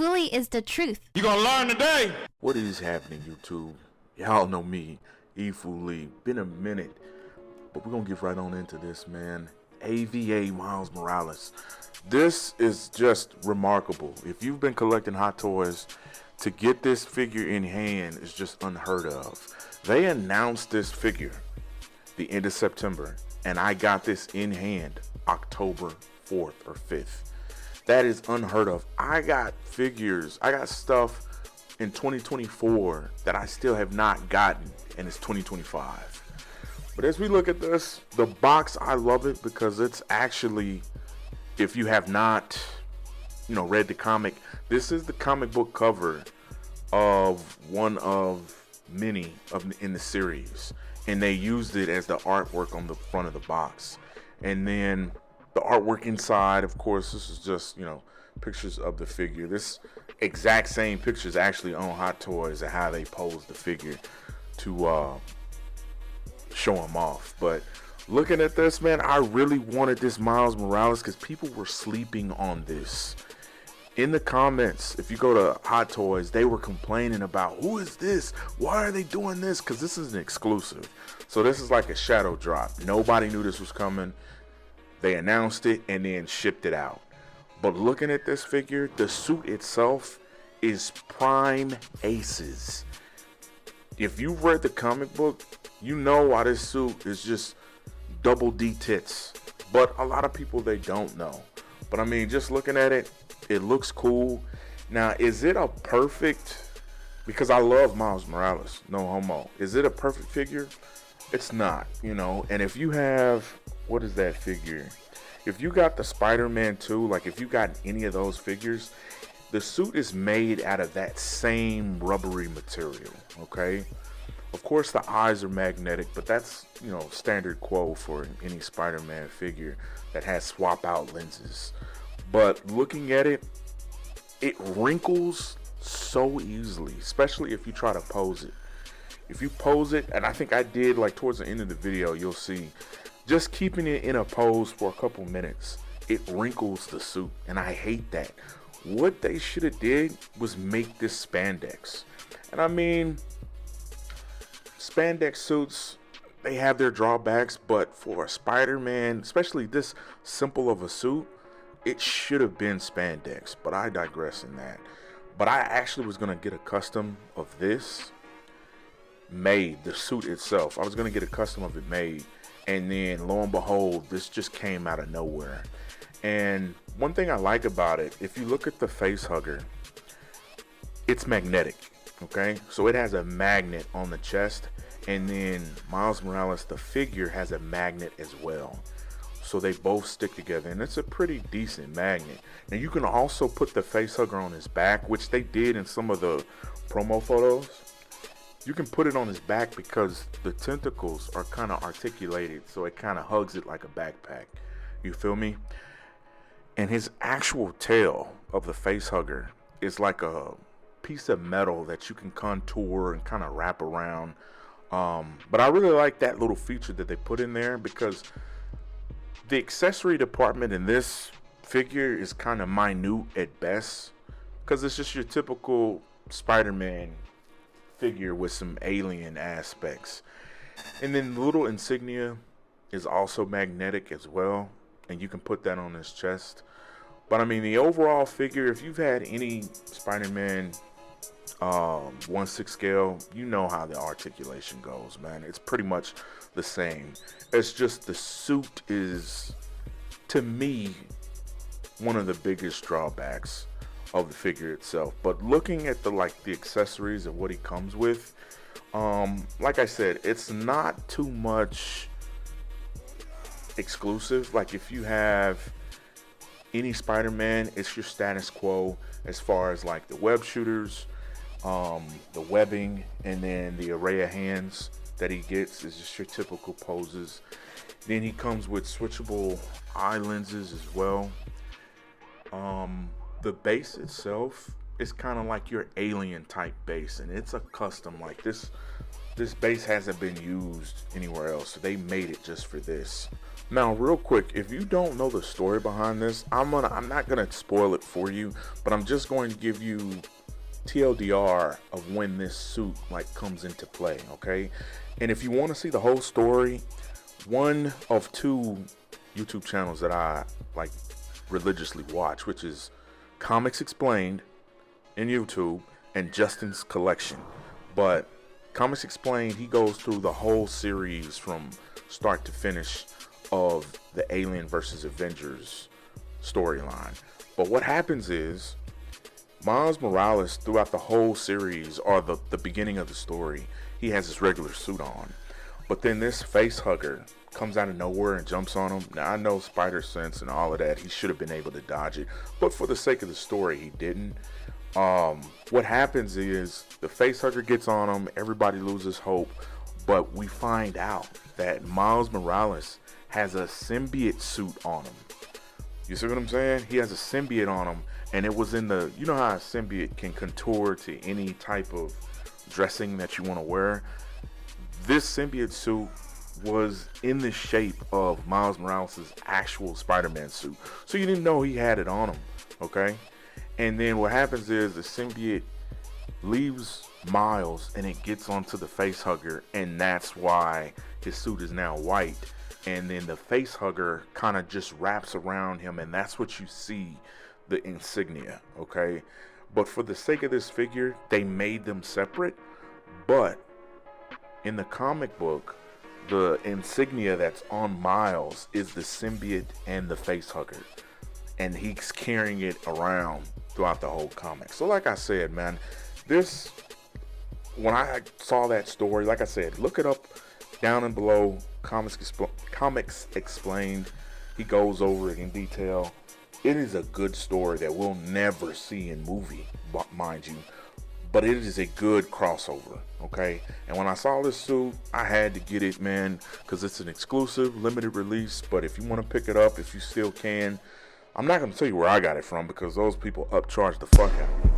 FooLy is the truth. You gonna learn today? What is happening, YouTube? Y'all know me, E FooLy. Been a minute, but we're gonna get right on into this, man. AVA Miles Morales. This is just remarkable. If you've been collecting Hot Toys, to get this figure in hand is just unheard of. They announced this figure the end of September, and I got this in hand October 4th or 5th. That is unheard of. I got figures, I got stuff in 2024 that I still have not gotten, and it's 2025. But as we look at this, the box, I love it because it's actually, if you have not, read the comic, this is the comic book cover of one of many in the series, and they used it as the artwork on the front of the box. And then the artwork inside, of course, this is just pictures of the figure. This exact same picture is actually on Hot Toys and how they posed the figure to show him off. But looking at this, man, I really wanted this Miles Morales because people were sleeping on this. In the comments, if you go to Hot Toys, they were complaining about, who is this? Why are they doing this? Because this is an exclusive. So this is like a shadow drop. Nobody knew this was coming. They announced it and then shipped it out. But looking at this figure, the suit itself is prime aces. If you've read the comic book, you know why this suit is just double D tits. But a lot of people, they don't know. But I mean, just looking at it, it looks cool. Now, is it a perfect, because I love Miles Morales, no homo. Is it a perfect figure? It's not, And if you have, what is that figure? If you got the Spider-Man 2, like if you got any of those figures, the suit is made out of that same rubbery material, okay? Of course, the eyes are magnetic, but that's, standard quo for any Spider-Man figure that has swap out lenses. But looking at it, it wrinkles so easily, especially if you try to pose it. If you pose it, and I think I did, like towards the end of the video, you'll see, just keeping it in a pose for a couple minutes, it wrinkles the suit, and I hate that. What they should have did was make this spandex. And I mean, spandex suits, they have their drawbacks, but for a Spider-Man, especially this simple of a suit, it should have been spandex, but I digress in that. But I actually was going to get a custom of this made, the suit itself. I was going to get a custom of it made, and then lo and behold, this just came out of nowhere. And one thing I like about it, if you look at the face hugger, it's magnetic, okay? So it has a magnet on the chest, and then Miles Morales, the figure, has a magnet as well. So they both stick together, and it's a pretty decent magnet. Now you can also put the face hugger on his back, which they did in some of the promo photos. You can put it on his back because the tentacles are kind of articulated, so it kind of hugs it like a backpack. You feel me? And his actual tail of the face hugger is like a piece of metal that you can contour and kind of wrap around. But I really like that little feature that they put in there, because the accessory department in this figure is kind of minute at best, because it's just your typical Spider-Man figure with some alien aspects. And then the little insignia is also magnetic as well, and you can put that on his chest. But I mean, the overall figure, if you've had any Spider-Man 1/6 scale, you know how the articulation goes, man. It's pretty much the same. It's just the suit is, to me, one of the biggest drawbacks of the figure itself. But looking at the accessories and what he comes with, like I said, it's not too much exclusive. Like if you have any Spider-Man, it's your status quo as far as like the web shooters, the webbing, and then the array of hands that he gets is just your typical poses. Then he comes with switchable eye lenses as well. The base itself is kind of like your alien type base, and it's a custom. Like this this base hasn't been used anywhere else, so they made it just for this. Now, real quick, if you don't know the story behind this, I'm not gonna spoil it for you, but I'm just going to give you TLDR of when this suit like comes into play, okay? And if you want to see the whole story, one of two YouTube channels that I like religiously watch, which is ComicsExplained in YouTube and Justin's Collection. But ComicsExplained, he goes through the whole series from start to finish of the Alien versus Avengers storyline. But what happens is Miles Morales, throughout the whole series, or the beginning of the story, he has his regular suit on. But then this face hugger comes out of nowhere and jumps on him. Now, I know spider sense and all of that. He should have been able to dodge it. But for the sake of the story, he didn't. What happens is the face hugger gets on him. Everybody loses hope. But we find out that Miles Morales has a symbiote suit on him. You see what I'm saying? He has a symbiote on him. And it was in the, you know how a symbiote can contour to any type of dressing that you want to wear? This symbiote suit was in the shape of Miles Morales' actual Spider-Man suit. So you didn't know he had it on him, okay? And then what happens is the symbiote leaves Miles and it gets onto the face hugger, and that's why his suit is now white. And then the face hugger kind of just wraps around him, and that's what you see, the insignia, okay? But for the sake of this figure, they made them separate. But in the comic book, the insignia that's on Miles is the symbiote and the face hugger, and he's carrying it around throughout the whole comic. So like I said, man, this, when I saw that story, like I said, look it up down and below. Comics Explained, he goes over it in detail. It is a good story that we'll never see in movie, mind you, but it is a good crossover, okay? And when I saw this suit, I had to get it, man, because it's an exclusive, limited release. But if you want to pick it up, if you still can, I'm not going to tell you where I got it from, because those people upcharge the fuck out of me.